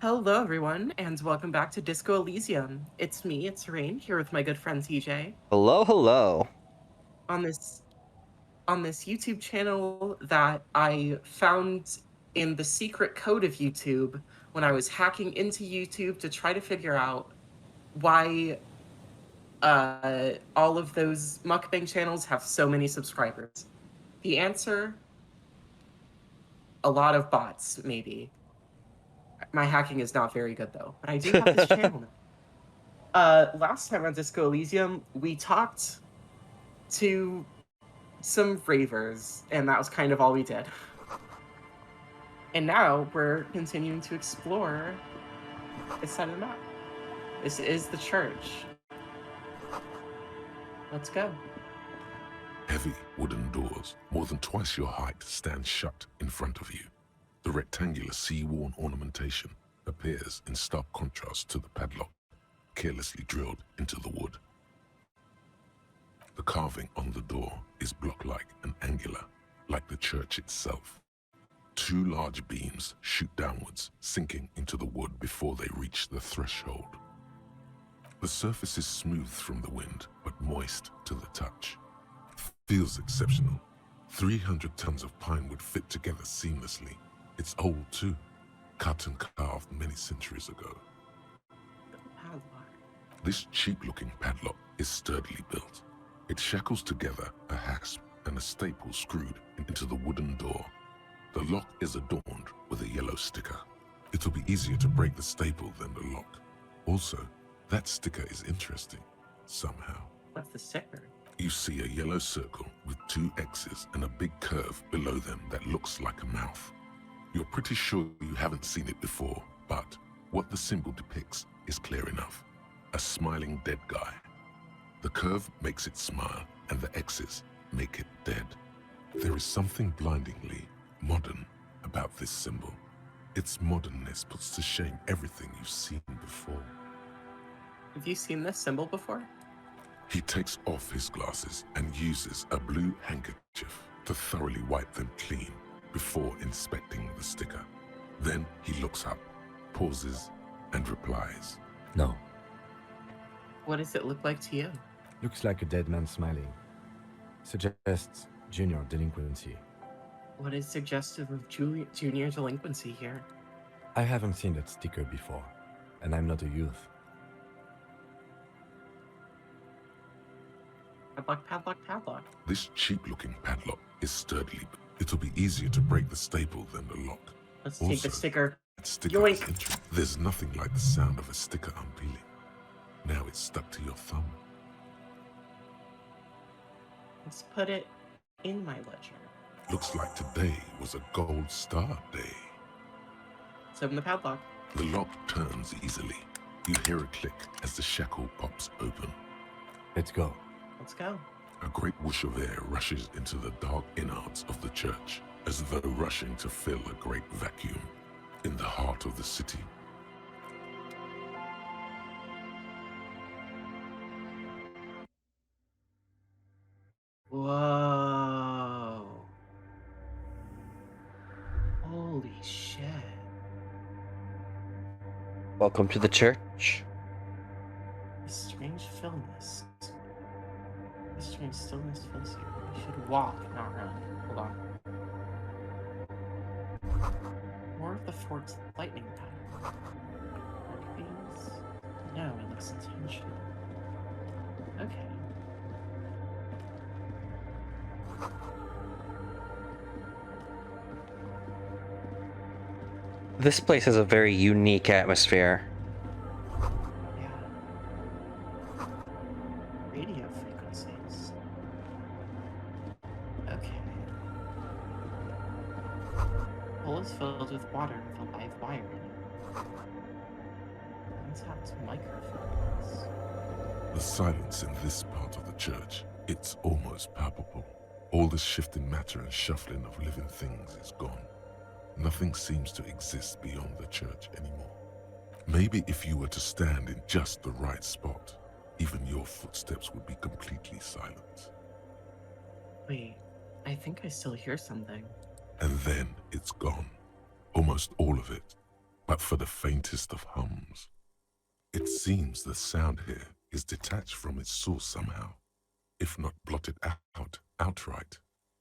Hello, everyone, and welcome back to Disco Elysium. It's Raine, here with my good friend TJ Hello, hello. on this YouTube channel that I found in the secret code of YouTube when I was hacking into YouTube to try to figure out why all of those mukbang channels have so many subscribers. The answer: a lot of bots, maybe. My hacking is not very good though, but I do have this channel now. Last time on Disco Elysium, we talked to some ravers, and that was kind of all we did. And now we're continuing to explore this side of the map. This is the church. Let's go. Heavy wooden doors, more than twice your height, stand shut in front of you. The rectangular sea-worn ornamentation appears in stark contrast to the padlock, carelessly drilled into the wood. The carving on the door is block-like and angular, like the church itself. Two large beams shoot downwards, sinking into the wood before they reach the threshold. The surface is smooth from the wind, but moist to the touch. Feels exceptional. 300 tons of pine wood fit together seamlessly. It's old too, cut and carved many centuries ago. This cheap-looking padlock is sturdily built. It shackles together a hasp and a staple screwed into the wooden door. The lock is adorned with a yellow sticker. It'll be easier to break the staple than the lock. Also, that sticker is interesting, somehow. What's the sticker? You see a yellow circle with two X's and a big curve below them that looks like a mouth. You're pretty sure you haven't seen it before, but what the symbol depicts is clear enough. A smiling dead guy. The curve makes it smile, and the X's make it dead. There is something blindingly modern about this symbol. Its modernness puts to shame everything you've seen before. Have you seen this symbol before? He takes off his glasses and uses a blue handkerchief to thoroughly wipe them clean before inspecting the sticker. Then he looks up, pauses, and replies. No. What does it look like to you? Looks like a dead man smiling. Suggests junior delinquency. What is suggestive of junior delinquency here? I haven't seen that sticker before, and I'm not a youth. Padlock, padlock, padlock. This cheap-looking padlock is sturdily. It'll be easier to break the staple than the lock. Let's take the sticker. That sticker is interesting. There's nothing like the sound of a sticker unpeeling. Now it's stuck to your thumb. Let's put it in my ledger. Looks like today was a gold star day. Let's open the padlock. The lock turns easily. You hear a click as the shackle pops open. Let's go. Let's go. A great whoosh of air rushes into the dark innards of the church, as though rushing to fill a great vacuum in the heart of the city. Whoa. Holy shit. Welcome to the church. The strange stillness. The strange stillness fills you. You should walk, not run. Hold on. More of the fort's lightning pattern. Arc beams? No, it looks intentional. Okay. This place has a very unique atmosphere. Yeah. Radio frequencies. Okay. Bowl is filled with water with a live wire in it. Untapped microphones. The silence in this part of the church, it's almost palpable. All the shifting matter and shuffling of living things is gone. Nothing seems to exist beyond the church anymore. Maybe if you were to stand in just the right spot, even your footsteps would be completely silent. Wait, I think I still hear something. And then it's gone. Almost all of it. but for the faintest of hums. It seems the sound here is detached from its source somehow, if not blotted out outright.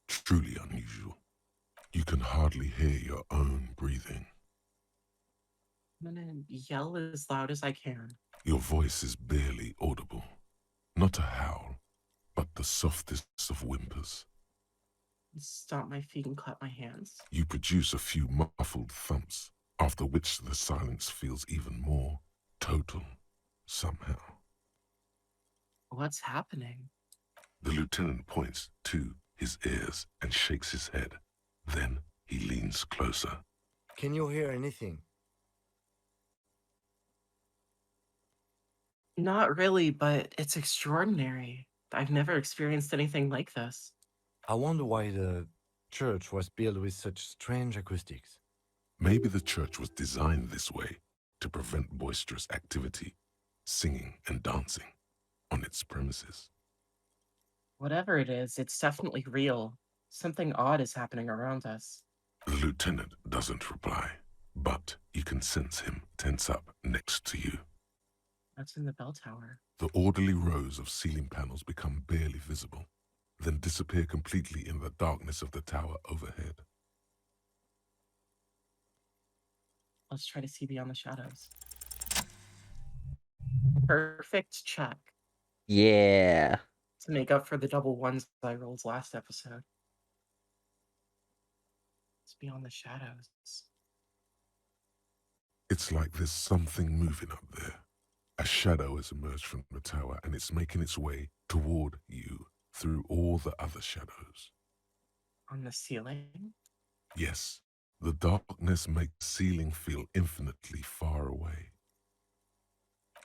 Truly unusual. You can hardly hear your own breathing. I'm gonna yell as loud as I can. Your voice is barely audible. Not a howl, but the softest of whimpers. Stomp my feet and clap my hands. You produce a few muffled thumps, after which the silence feels even more total, somehow. What's happening? The lieutenant points to his ears and shakes his head. Then he leans closer. Can you hear anything? Not really, but it's extraordinary. I've never experienced anything like this. I wonder why the church was built with such strange acoustics. Maybe the church was designed this way to prevent boisterous activity, singing and dancing on its premises. Whatever it is, it's definitely real. Something odd is happening around us. The lieutenant doesn't reply, but you can sense him tense up next to you. That's in the bell tower. The orderly rows of ceiling panels become barely visible, then disappear completely in the darkness of the tower overhead. Let's try to see beyond the shadows. Perfect check Yeah. to make up for the double ones I rolled last episode. It's beyond the shadows. It's like there's something moving up there. A shadow has emerged from the tower and it's making its way toward you through all the other shadows. On the ceiling? Yes, the darkness makes the ceiling feel infinitely far away.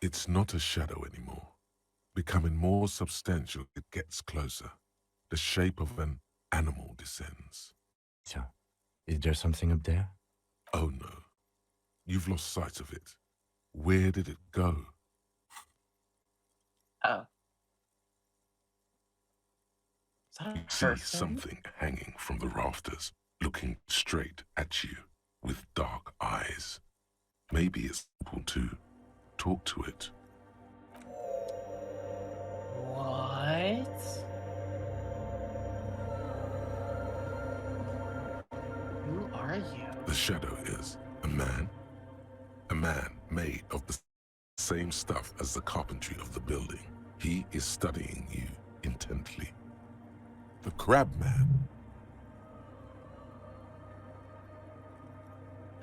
It's not a shadow anymore. Becoming more substantial, it gets closer. The shape of an animal descends. So, is there something up there? Oh no, you've lost sight of it. Where did it go? Oh. Is that You a see person? something hanging from the rafters, looking straight at you with dark eyes. Maybe it's simple to talk to it. What? Who are you? The shadow is a man made of the same stuff as the carpentry of the building. He is studying you intently. The crab man.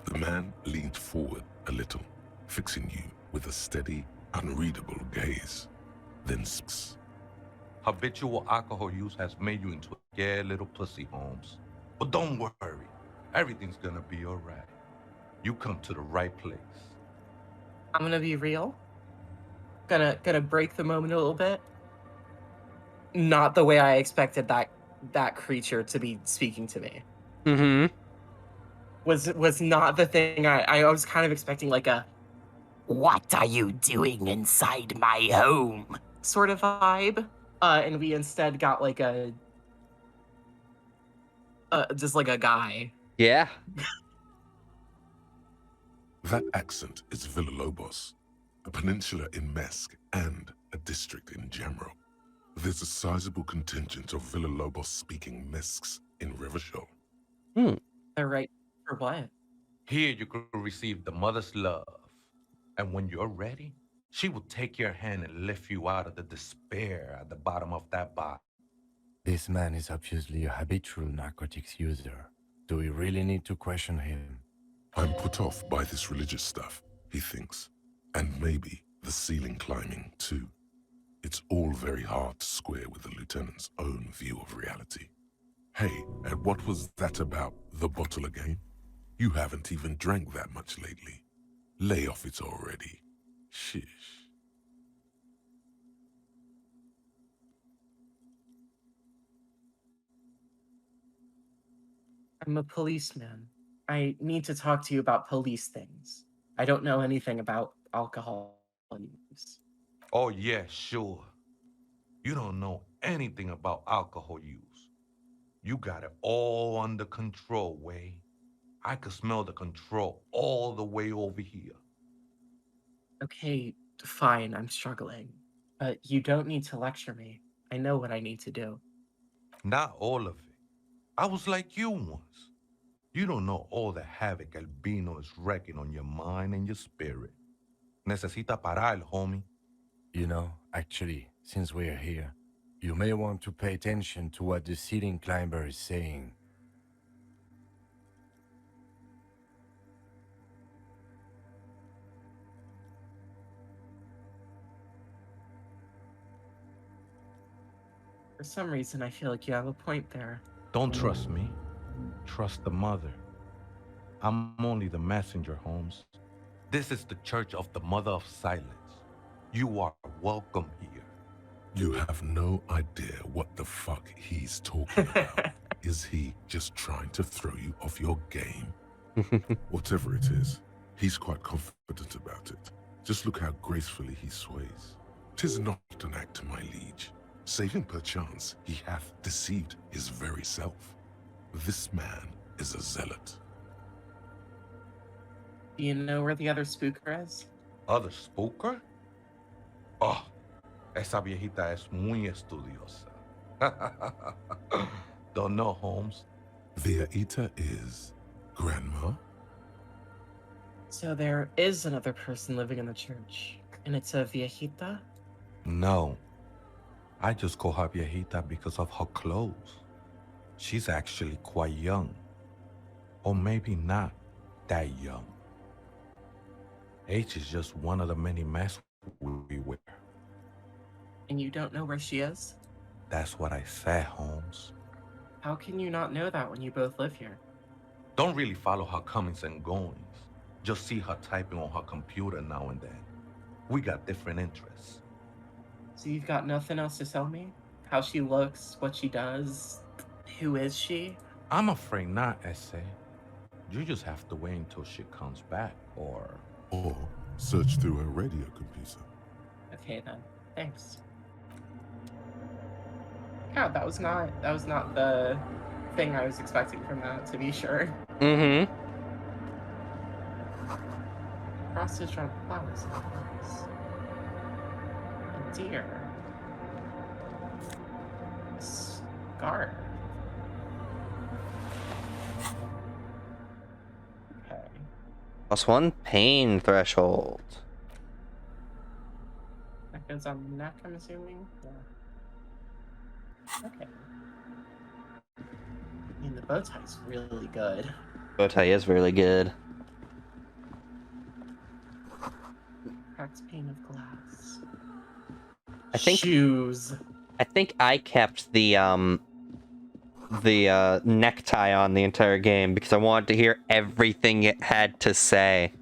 The man leaned forward a little, fixing you with a steady, unreadable gaze. Then speaks. Habitual alcohol use has made you into a scared little pussy, Holmes. But don't worry, everything's gonna be all right. You come to the right place. I'm gonna be real. Gonna break the moment a little bit. Not the way I expected that creature to be speaking to me. Mm-hmm. Was not the thing I was kind of expecting, like a "What are you doing inside my home?" sort of vibe. And we instead got like a just like a guy. Yeah. That accent is Villalobos, a peninsula in Mesk and a district in Jamro. There's a sizable contingent of Villalobos-speaking Mesks in Revachol. They're right for what? Here you could receive the mother's love. And when you're ready, she will take your hand and lift you out of the despair at the bottom of that bottle. This man is obviously a habitual narcotics user. Do we really need to question him? I'm put off by this religious stuff, he thinks. And maybe the ceiling climbing, too. It's all very hard to square with the lieutenant's own view of reality. Hey, and what was that about the bottle again? You haven't even drank that much lately. Lay off it already. Shish. I'm a policeman. I need to talk to you about police things. I don't know anything about alcohol use. Oh, yeah, sure. You don't know anything about alcohol use. You got it all under control, Way. I could smell the control all the way over here. Okay, fine, I'm struggling. But you don't need to lecture me. I know what I need to do. Not all of it. I was like you once. You don't know all the havoc Albino is wrecking on your mind and your spirit. Necesita parar, homie. You know, actually, since we're here, you may want to pay attention to what the ceiling climber is saying. For some reason, I feel like you have a point there. Don't trust me. Trust the mother. I'm only the messenger, Holmes. This is the church of the Mother of Silence. You are welcome here. You have no idea what the fuck he's talking about. Is he just trying to throw you off your game? Whatever it is, he's quite confident about it. Just look how gracefully he sways. 'Tis not an act, my liege, saving perchance he hath deceived his very self. This man is a zealot. Do you know where the other spooker is? Other spooker? Oh, esa viejita es muy estudiosa. Don't know, Holmes. Viaita is grandma? So there is another person living in the church, and it's a viejita? No. I just call her viejita because of her clothes. She's actually quite young. Or maybe not that young. Age is just one of the many masks we wear. And you don't know where she is? That's what I said, Holmes. How can you not know that when you both live here? Don't really follow her comings and goings. Just see her typing on her computer now and then. We got different interests. So you've got nothing else to tell me? How she looks, what she does, who is she? I'm afraid not, Essay. You just have to wait until she comes back, or Search through her radio computer. Okay then, thanks. God, that was not the thing I was expecting from that, to be sure. Mm-hmm. Frosted sharp flowers. A deer. A scarf. Okay. +1 pain threshold. That goes on the neck, I'm assuming? Yeah. Okay. I mean, the bow tie's really good. Bow tie is really good. Cracked pane of glass. I think Shoes. I kept the necktie on the entire game because I wanted to hear everything it had to say.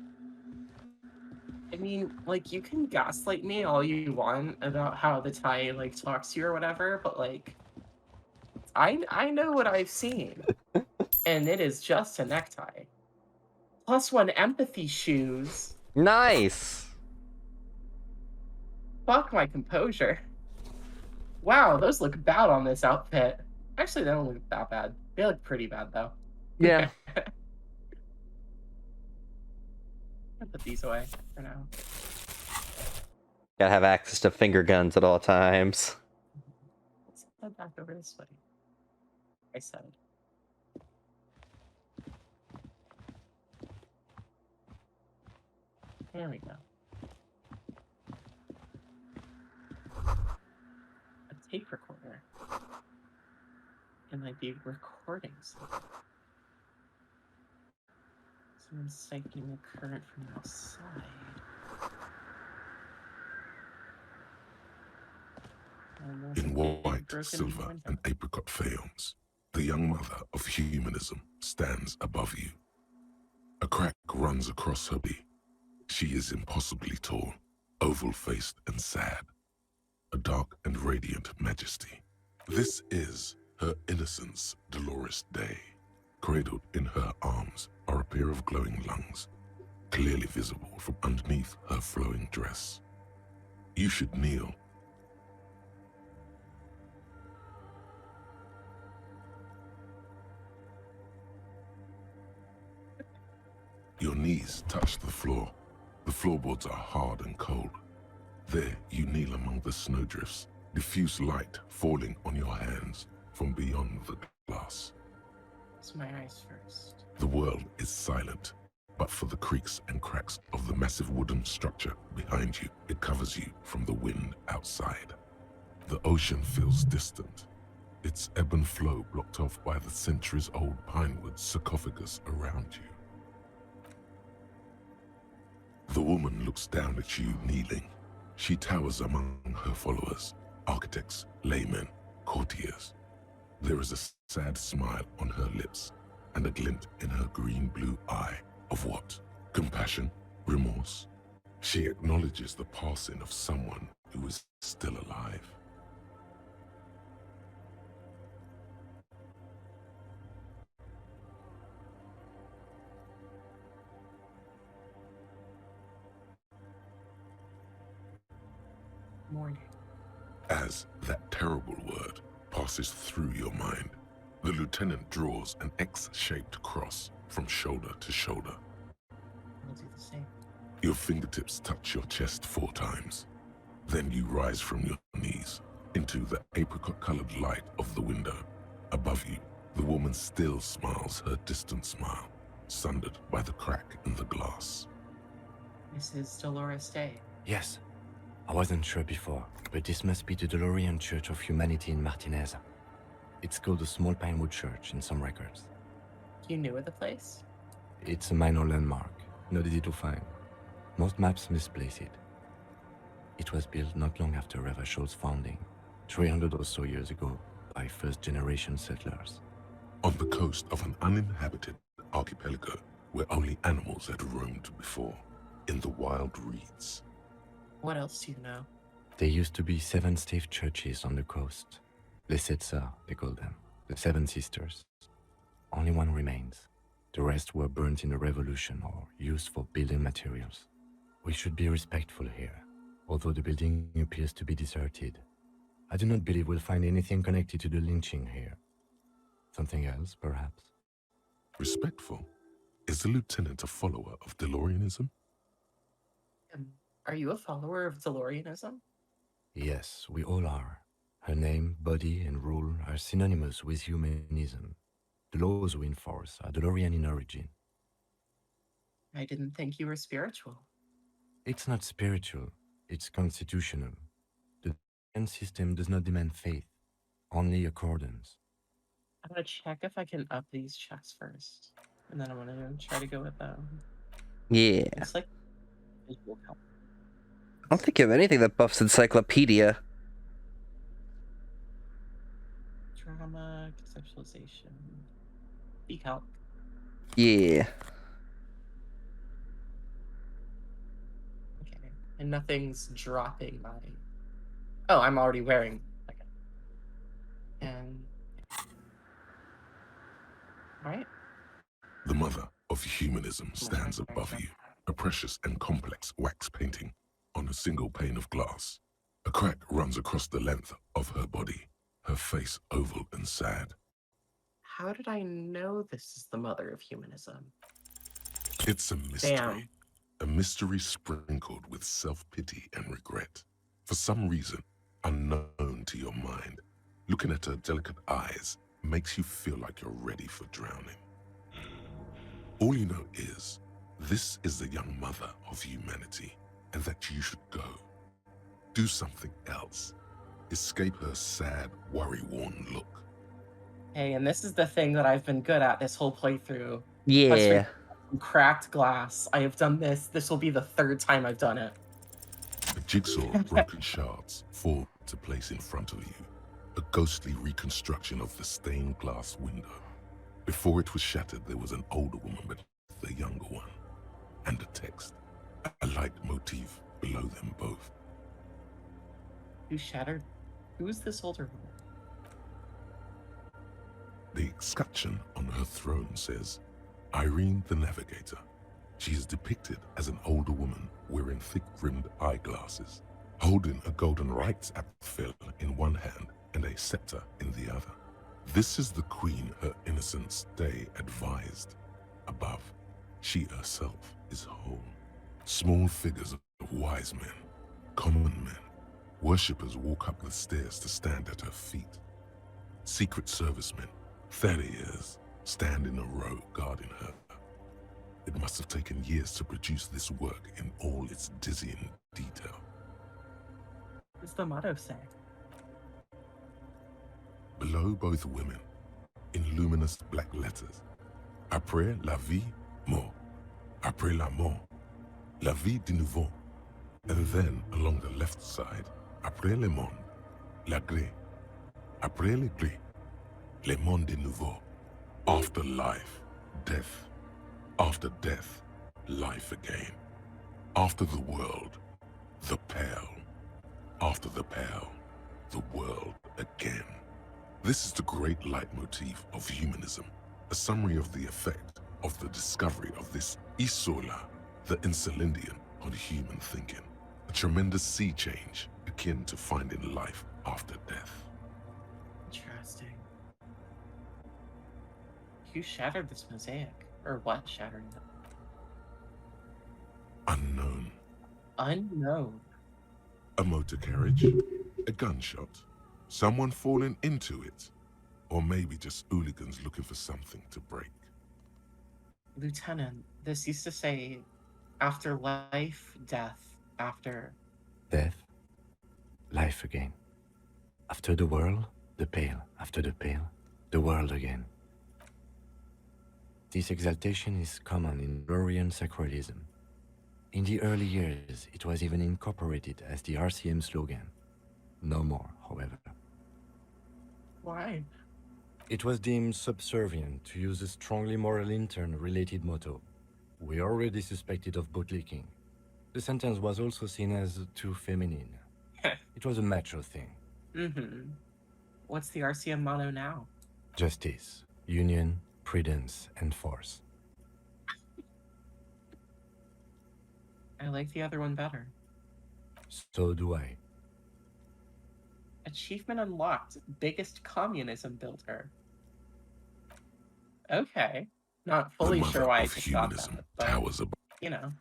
I mean, like, you can gaslight me all you want about how the tie, like, talks to you or whatever, but, like, I know what I've seen. And it is just a necktie. +1 empathy shoes. Nice. Fuck my composure. Wow, those look bad on this outfit. Actually, they don't look that bad. They look pretty bad, though. Yeah. I'll put these away for now. Gotta have access to finger guns at all times. Let's head back over this way. I said. There we go. A tape recorder. It might be recording something. Someone's psyching the current from outside. In white, silver, and apricot faience, the young mother of humanism stands above you. A crack runs across her body. She is impossibly tall, oval-faced and sad. A dark and radiant majesty. This is her innocence, Dolores Day. Cradled in her arms are a pair of glowing lungs, clearly visible from underneath her flowing dress. You should kneel. knees touch the floor. The floorboards are hard and cold. There you kneel among the snowdrifts, diffuse light falling on your hands from beyond the glass. It's my eyes first. The world is silent, but for the creaks and cracks of the massive wooden structure behind you, it covers you from the wind outside. The ocean feels distant, its ebb and flow blocked off by the centuries-old pinewood sarcophagus around you. The woman looks down at you kneeling. She towers among her followers, architects, laymen, courtiers. There is a sad smile on her lips and a glint in her green-blue eye of what? Compassion? Remorse? She acknowledges the passing of someone who is still alive. Morning. As that terrible word passes through your mind, the lieutenant draws an X-shaped cross from shoulder to shoulder. I'll do the same. Your fingertips touch your chest 4 times. Then you rise from your knees into the apricot-colored light of the window. Above you, the woman still smiles her distant smile, sundered by the crack in the glass. This is Dolores Day. Yes. I wasn't sure before, but this must be the Dolorian Church of Humanity in Martinez. It's called the Small Pinewood Church in some records. You knew of the place? It's a minor landmark, not easy to find. Most maps misplace it. It was built not long after Ravachol's founding, 300 or so years ago, by first-generation settlers. On the coast of an uninhabited archipelago where only animals had roamed before, in the wild reeds. What else do you know? There used to be 7 stave churches on the coast. Les Sept Sœurs, they call them. The 7 Sisters. Only one remains. The rest were burnt in the revolution or used for building materials. We should be respectful here, although the building appears to be deserted. I do not believe we'll find anything connected to the lynching here. Something else, perhaps? Respectful? Is the lieutenant a follower of Delorianism? Are you a follower of Delorianism? Yes, we all are. Her name, body, and rule are synonymous with humanism. The laws we enforce are Dolorian in origin. I didn't think you were spiritual. It's not spiritual, it's constitutional. The Dolorian system does not demand faith, only accordance. I'm gonna check if I can up these checks first. And then I'm gonna try to go with them. Yeah. It's like visual help. I don't think of anything that buffs encyclopedia. Drama, conceptualization. Speak help. Yeah. Okay. And nothing's dropping my. Oh, I'm already wearing. Okay. And. Alright. The Mother of Humanism stands above you, a precious and complex wax painting on a single pane of glass. A crack runs across the length of her body, her face oval and sad. How did I know this is the Mother of Humanism? It's a mystery. Damn. A mystery sprinkled with self-pity and regret. For some reason, unknown to your mind, looking at her delicate eyes makes you feel like you're ready for drowning. All you know is, this is the young mother of humanity, and that you should go. Do something else. Escape her sad, worry-worn look. Hey, and this is the thing that I've been good at this whole playthrough. Yeah. Cracked glass. I have done this. This will be the 3rd time I've done it. A jigsaw of broken shards fall into place in front of you. A ghostly reconstruction of the stained glass window. Before it was shattered, there was an older woman with a younger one. And a text. A light motif below them both. Who shattered? Who's this older woman? The escutcheon on her throne says, Irene the Navigator. She is depicted as an older woman wearing thick-rimmed eyeglasses, holding a golden rights apfel in one hand and a scepter in the other. This is the queen her innocence day advised. Above, she herself, is whole. Small figures of wise men, common men, worshippers walk up the stairs to stand at her feet. Secret servicemen, farriers, stand in a row guarding her. It must have taken years to produce this work in all its dizzying detail. What does the motto say? Below both women, in luminous black letters, après la vie, mort. Après la mort, la vie de nouveau. And then, along the left side, après le monde, la gré. Après le gré, le monde de nouveau. After life, death. After death, life again. After the world, the pale. After the pale, the world again. This is the great leitmotif of humanism, a summary of the effect of the discovery of this isola, the insulindian, on human thinking. A tremendous sea change akin to finding life after death. Interesting. Who shattered this mosaic? Or what shattering it? Unknown. Unknown. A motor carriage, a gunshot, someone falling into it, or maybe just hooligans looking for something to break. Lieutenant, this used to say, after life, death, after... Death, life again. After the world, the pale. After the pale, the world again. This exaltation is common in Rollin sacralism. In the early years, it was even incorporated as the RCM slogan. No more, however. Why? It was deemed subservient to use a strongly moral intern-related motto. We already suspected of bootlicking. The sentence was also seen as too feminine. It was a macho thing. Mm-hmm. What's the RCM motto now? Justice, union, prudence, and force. I like the other one better. So do I. Achievement unlocked. Biggest communism builder. Okay. Not fully The sure mother why I of just got humanism that, but, towers above. you know.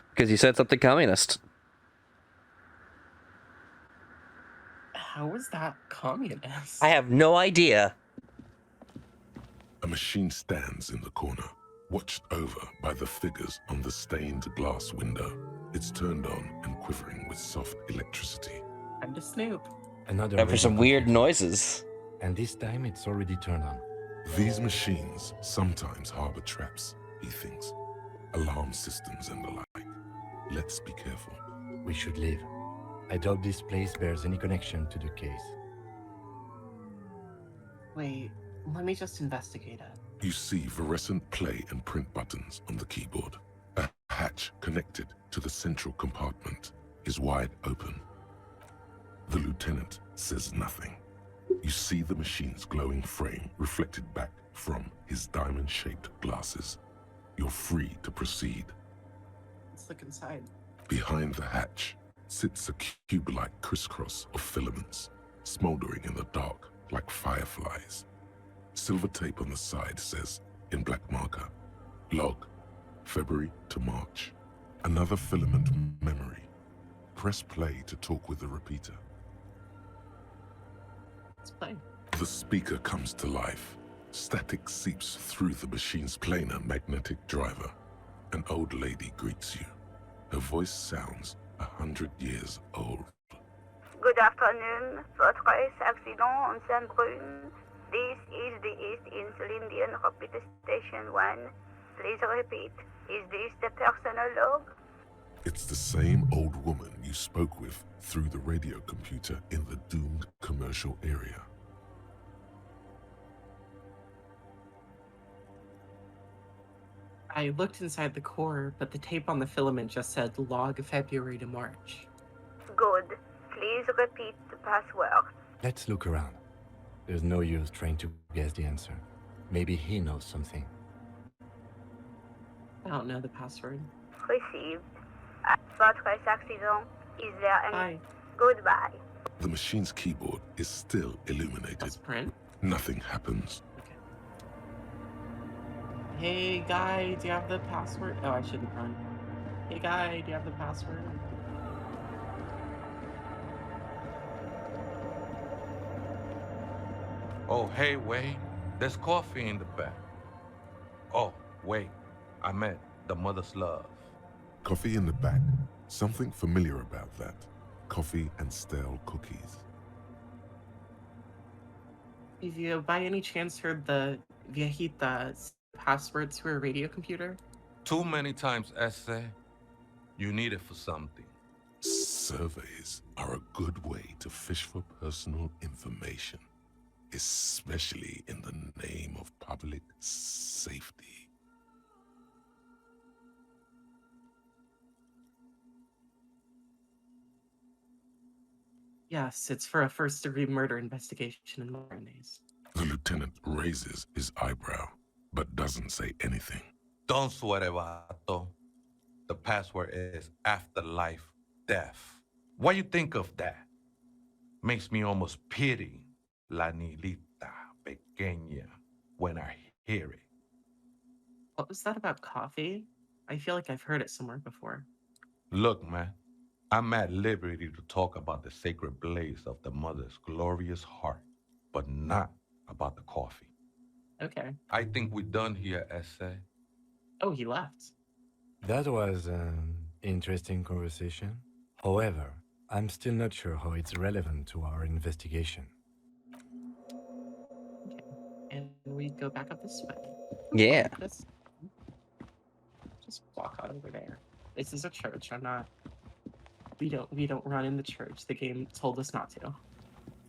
Because you said something communist. How was that communist? I have no idea. A machine stands in the corner, watched over by the figures on the stained glass window. It's turned on and quivering with soft electricity. Time to snoop. Another And for some radio weird computer. noises. And this time it's already turned on. These machines sometimes harbor traps, he thinks. Alarm systems and the like. Let's be careful. We should leave. I doubt this place bears any connection to the case. Wait, let me just investigate it. You see fluorescent play and print buttons on the keyboard. A hatch connected to the central compartment is wide open. The lieutenant says nothing. You see the machine's glowing frame reflected back from his diamond-shaped glasses. You're free to proceed. Let's look inside. Behind the hatch sits a cube-like crisscross of filaments, smoldering in the dark like fireflies. Silver tape on the side says, in black marker, log, February to March. Another filament memory. Press play to talk with the repeater. Let's play. The speaker comes to life. Static seeps through the machine's planar magnetic driver. An old lady greets you. Her voice sounds 100 years old. Good afternoon. Votre accident on Saint-Brune. This is the East Insulindian Repeater Station 1. Please repeat. Is this the personal log? It's the same old woman you spoke with through the radio computer in the doomed commercial area. I looked inside the core, but the tape on the filament just said log February to March. Good. Please repeat the password. Let's look around. There's no use trying to guess the answer. Maybe he knows something. I don't know the password. Received. Votre accident. Is there any... Hi. Goodbye. The machine's keyboard is still illuminated. Let's print. Nothing happens. Okay. Hey, guy, do you have the password? Oh, I shouldn't run. Hey guy, do you have the password? Oh, hey, Wade. There's coffee in the back. Oh, wait. I meant the mother's love. Coffee in the back. Something familiar about that. Coffee and stale cookies. Have you by any chance heard the viejita's password to her radio computer? Too many times, essay. You need it for something. Surveys are a good way to fish for personal information, especially in the name of public safety. Yes, it's for a first-degree murder investigation in modern days. The lieutenant raises his eyebrow, but doesn't say anything. Don't sweat it, vato. The password is afterlife death. What you think of that? Makes me almost pity la niñita pequeña when I hear it. What was that about coffee? I feel like I've heard it somewhere before. Look, man, I'm at liberty to talk about the sacred blaze of the mother's glorious heart, but not about the coffee. Okay. I think we're done here, essay. Oh, he left. That was an interesting conversation. However, I'm still not sure how it's relevant to our investigation. Okay. And we go back up this way. Yeah. Just walk on over there. This is a church. We don't run in the church. The game told us not to.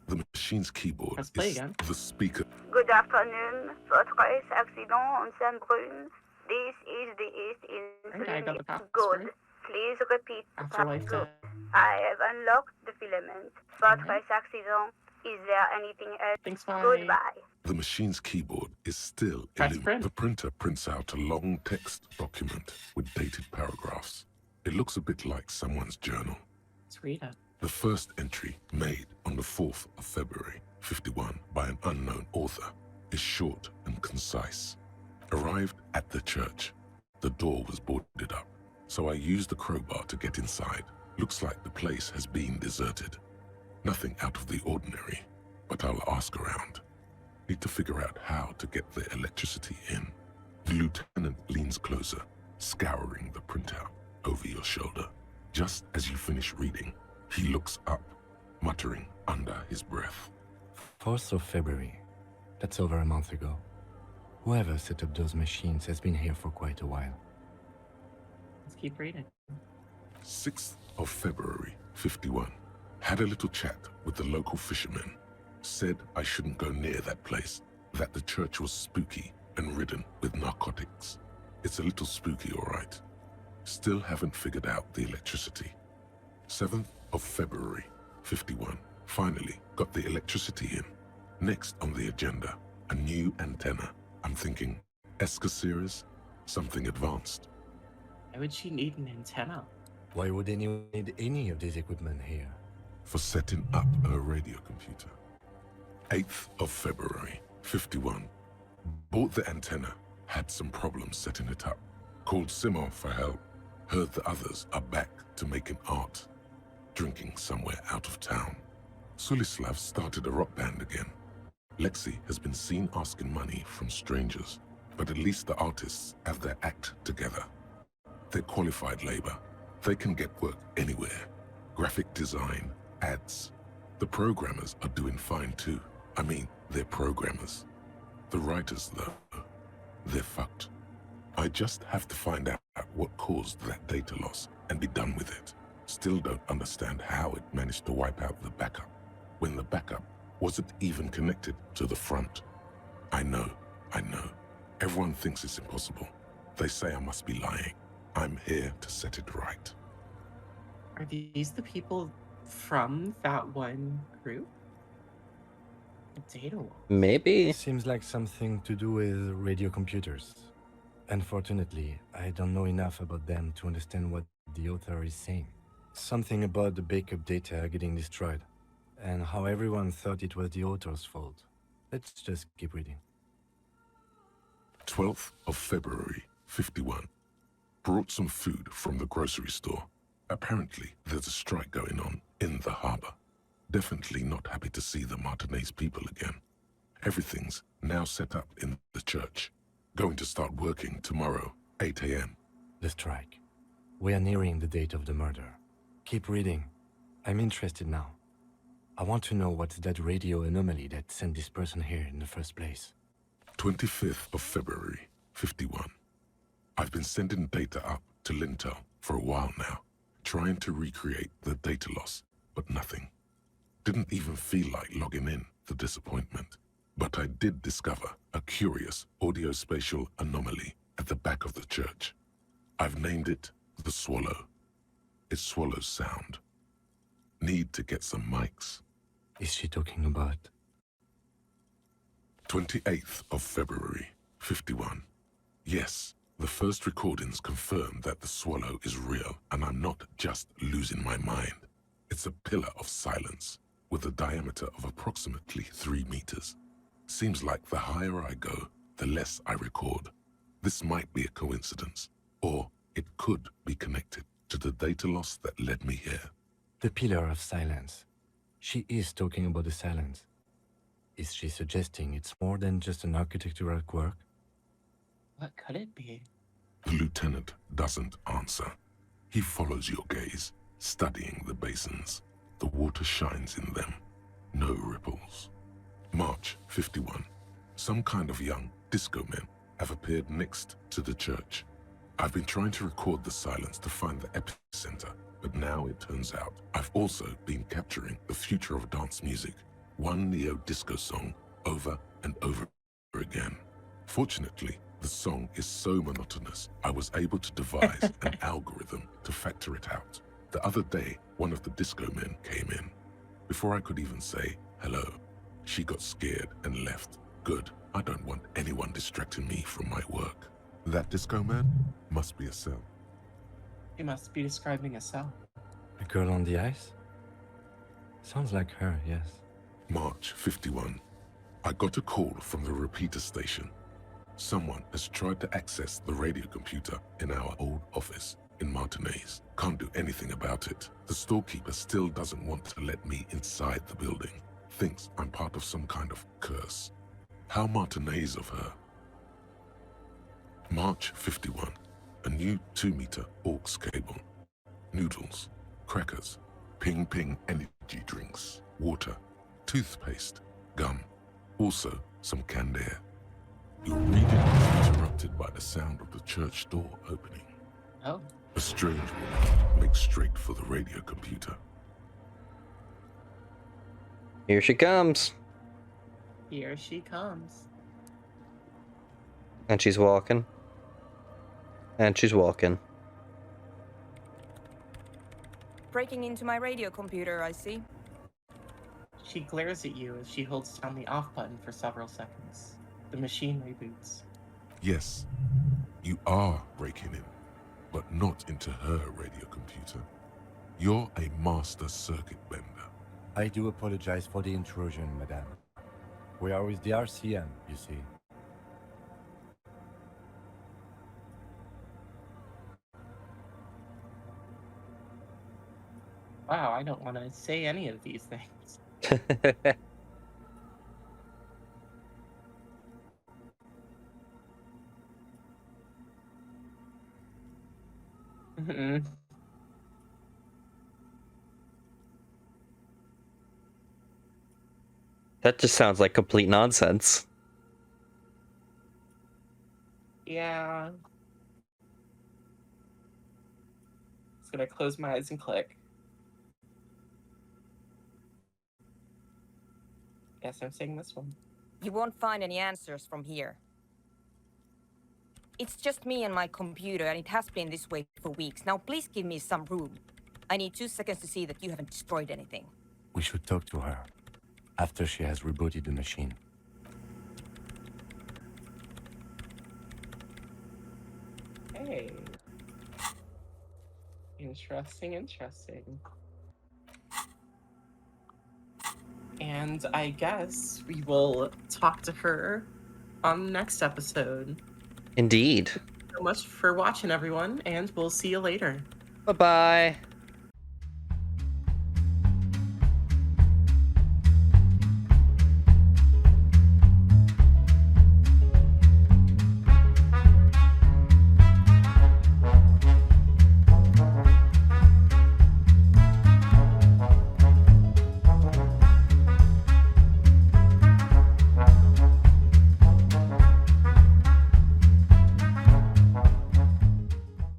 The machine's keyboard Press play is again. the speaker. Good afternoon. Votre accident en Saint-Brun. This is the East in Okay, I got the Good. password. Please repeat the Afterlife password. death. I have unlocked the filament. Votre Alright. accident. Is there anything else? Thanks, bye. Goodbye. The machine's keyboard is still Press illuminated. print. The printer prints out a long text document with dated paragraphs. It looks a bit like someone's journal. Let's read it. The first entry, made on the 4th of February, 51, by an unknown author, is short and concise. Arrived at the church. The door was boarded up, so I used the crowbar to get inside. Looks like the place has been deserted. Nothing out of the ordinary, but I'll ask around. Need to figure out how to get the electricity in. The lieutenant leans closer, scouring the printout over your shoulder. Just as you finish reading, he looks up, muttering under his breath. 4th of February. That's over a month ago. Whoever set up those machines has been here for quite a while. Let's keep reading. 6th of February, 51. Had a little chat with the local fishermen. Said I shouldn't go near that place, that the church was spooky and ridden with narcotics. It's a little spooky, all right. Still haven't figured out the electricity. 7th of February, 51. Finally got the electricity in. Next on the agenda, a new antenna. I'm thinking, Esca something advanced. Why would she need an antenna? Why would anyone need any of this equipment here? For setting up her radio computer. 8th of February, 51. Bought the antenna, had some problems setting it up. Called Simon for help. Heard the others are back to making art. Drinking somewhere out of town. Sulislav started a rock band again. Lexi has been seen asking money from strangers, but at least the artists have their act together. They're qualified labor. They can get work anywhere. Graphic design, ads. The programmers are doing fine too. I mean, they're programmers. The writers, though, they're fucked. I just have to find out what caused that data loss and be done with it. Still don't understand how it managed to wipe out the backup, when the backup wasn't even connected to the front. I know. Everyone thinks it's impossible. They say I must be lying. I'm here to set it right. Are these the people from that one group? The data loss. Maybe. Seems like something to do with radio computers. Unfortunately, I don't know enough about them to understand what the author is saying. Something about the backup data getting destroyed, and how everyone thought it was the author's fault. Let's just keep reading. 12th of February, 51. brought some food from the grocery store. Apparently, there's a strike going on in the harbor. Definitely not happy to see the Martinez people again. Everything's now set up in the church. Going to start working tomorrow, 8 a.m. The strike. We are nearing the date of the murder. Keep reading. I'm interested now. I want to know what's that radio anomaly that sent this person here in the first place. 25th of February, 51. I've been sending data up to Lintel for a while now, trying to recreate the data loss, but nothing. Didn't even feel like logging in, the disappointment. But I did discover a curious audio-spatial anomaly at the back of the church. I've named it the Swallow. It swallows sound. Need to get some mics. Is she talking about? 28th of February, 51. Yes, the first recordings confirm that the Swallow is real and I'm not just losing my mind. It's a pillar of silence with a diameter of approximately 3 meters. Seems like the higher I go, the less I record. This might be a coincidence, or it could be connected to the data loss that led me here. The pillar of silence. She is talking about the silence. Is she suggesting it's more than just an architectural quirk? What could it be? The lieutenant doesn't answer. He follows your gaze, studying the basins. The water shines in them. No ripples. March 51. Some kind of young disco men have appeared next to the church. I've been trying to record the silence to find the epicenter, but now it turns out I've also been capturing the future of dance music, one neo-disco song over and over again. Fortunately, the song is so monotonous, I was able to devise an algorithm to factor it out. The other day, one of the disco men came in. Before I could even say hello, she got scared and left. Good, I don't want anyone distracting me from my work. That disco man must be a cell. You must be describing a cell. The girl on the ice? Sounds like her, yes. March 51. I got a call from the repeater station. Someone has tried to access the radio computer in our old office in Martinez. Can't do anything about it. The storekeeper still doesn't want to let me inside the building. Thinks I'm part of some kind of curse. How Martinez of her. March 51. A new 2-meter aux cable. Noodles, crackers, ping energy drinks, water, toothpaste, gum. Also some canned air. Your reading is interrupted by the sound of the church door opening. Oh. A strange woman makes straight for the radio computer. Here she comes. Here she comes. And she's walking. And she's walking. Breaking into my radio computer, I see. She glares at you as she holds down the off button for several seconds. The machine reboots. Yes, you are breaking in, but not into her radio computer. You're a master circuit bender. I do apologize for the intrusion, madame. We are with the RCM, you see. Wow, I don't want to say any of these things. That just sounds like complete nonsense. Yeah. Just gonna close my eyes and click. Guess I'm saying this one. You won't find any answers from here. It's just me and my computer, and it has been this way for weeks. Now please give me some room. I need 2 seconds to see that you haven't destroyed anything. We should talk to her after she has rebooted the machine. Hey. Interesting. And I guess we will talk to her on the next episode. Indeed. so much for watching, everyone, and we'll see you later. Bye-bye.